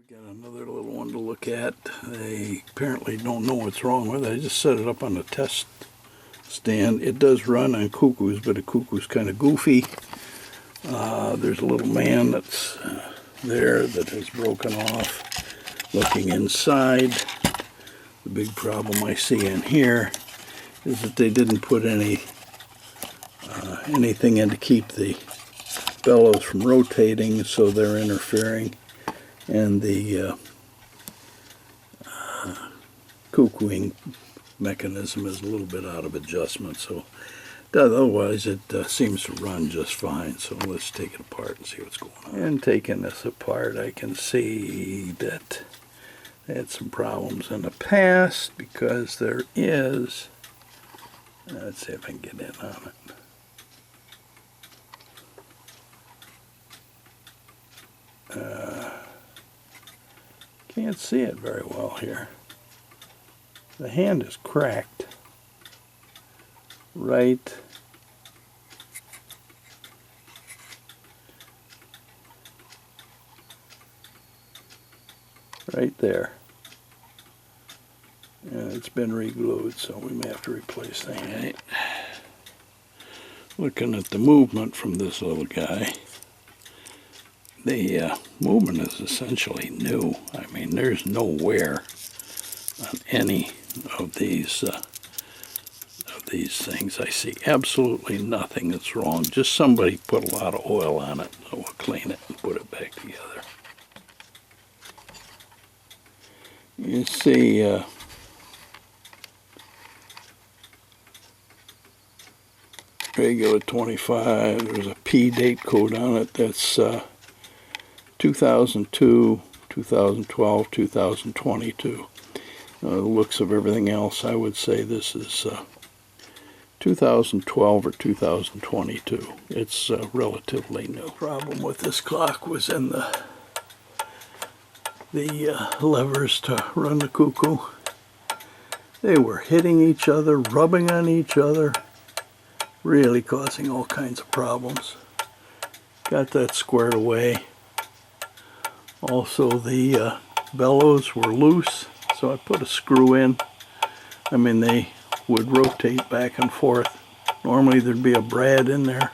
Got another little one to look at. They apparently don't know what's wrong with it. I just set it up on the test stand. It does run on Cuckoos, but a Cuckoo's kind of goofy. There's a little man that's there that has broken off. Looking inside, the big problem I see in here is that they didn't put anything in to keep the bellows from rotating, so they're interfering. And the cuckooing mechanism is a little bit out of adjustment, so otherwise it seems to run just fine. So let's take it apart and see what's going on. And taking this apart, I can see that they had some problems in the past, because there is, let's see if I can get in on it. Can't see it very well here. The hand is cracked right there. And it's been re-glued, so we may have to replace that. Right. Looking at the movement from this little guy, the movement is essentially new. I mean, there's no wear on any of these things. I see absolutely nothing that's wrong. Just somebody put a lot of oil on it, so we'll clean it and put it back together. You see Regula 25, there's a P date code on it. That's 2002, 2012, 2022. The looks of everything else, I would say this is 2012 or 2022. It's relatively new. The problem with this clock was in the levers to run the Cuckoo. They were hitting each other, rubbing on each other, really causing all kinds of problems. Got that squared away. Also, the bellows were loose, so I put a screw in. I mean, they would rotate back and forth. Normally there'd be a brad in there.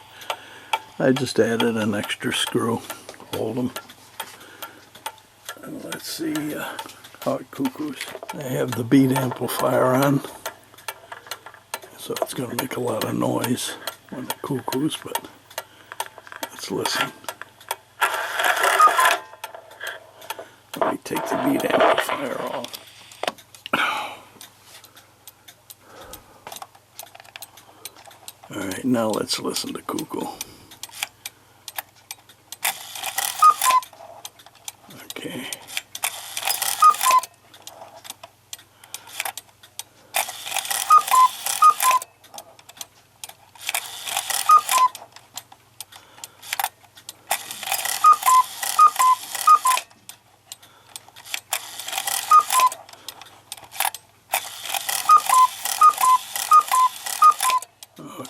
I just added an extra screw. Hold them. And let's see how it cuckoos. I have the beat amplifier on, so it's going to make a lot of noise when it cuckoos, but let's listen. Let me take the beat amplifier off. Alright, now let's listen to Cuckoo. Okay.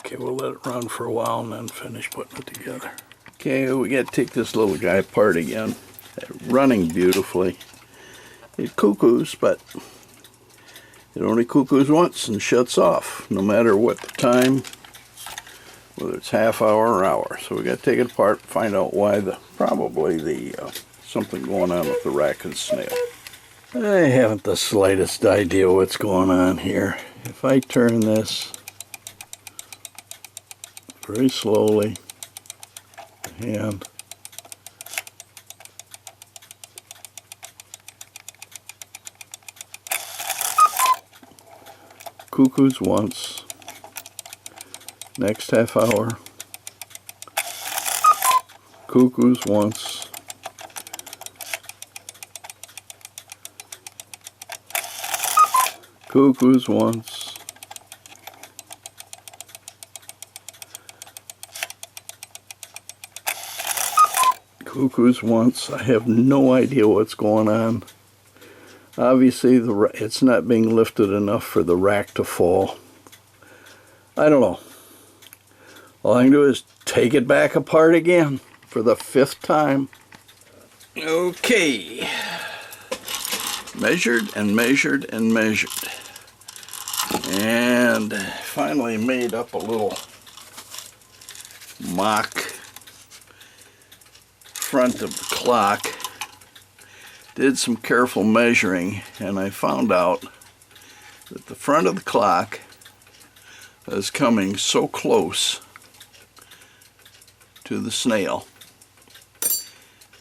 Okay, we'll let it run for a while and then finish putting it together. Okay, we got to take this little guy apart again. Running beautifully. It cuckoos, but it only cuckoos once and shuts off, no matter what the time, whether it's half hour or hour. So we got to take it apart, find out why probably something going on with the rack and snail. I haven't the slightest idea what's going on here. If I turn this very slowly, and cuckoos once, next half hour, cuckoos once, cuckoos once, cuckoos once. I have no idea what's going on. Obviously it's not being lifted enough for the rack to fall. I don't know. All I can do is take it back apart again for the 5th time. Okay. Measured and measured and measured. And finally made up a little mock front of the clock. Did some careful measuring, and I found out that the front of the clock is coming so close to the snail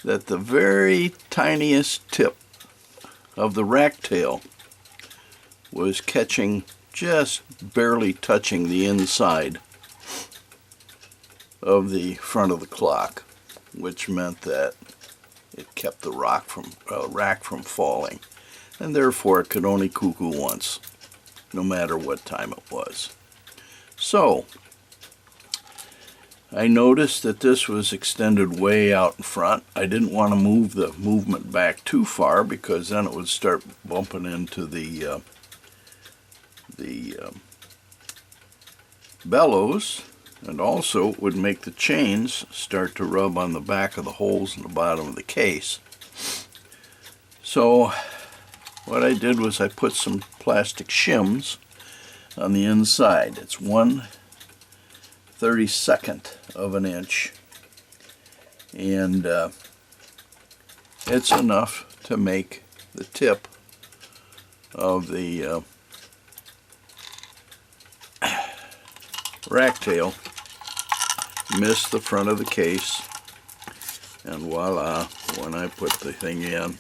that the very tiniest tip of the rack tail was catching, just barely touching the inside of the front of the clock, which meant that it kept the rack from falling, and therefore it could only cuckoo once, no matter what time it was. So I noticed that this was extended way out in front. I didn't want to move the movement back too far, because then it would start bumping into the bellows, and also it would make the chains start to rub on the back of the holes in the bottom of the case. So what I did was I put some plastic shims on the inside. It's 1/32 of an inch, and it's enough to make the tip of the rack tail miss the front of the case, and voila, when I put the thing in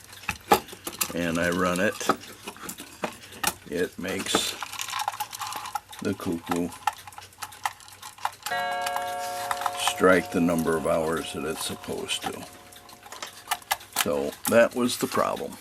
and I run it, it makes the cuckoo strike the number of hours that it's supposed to. So that was the problem.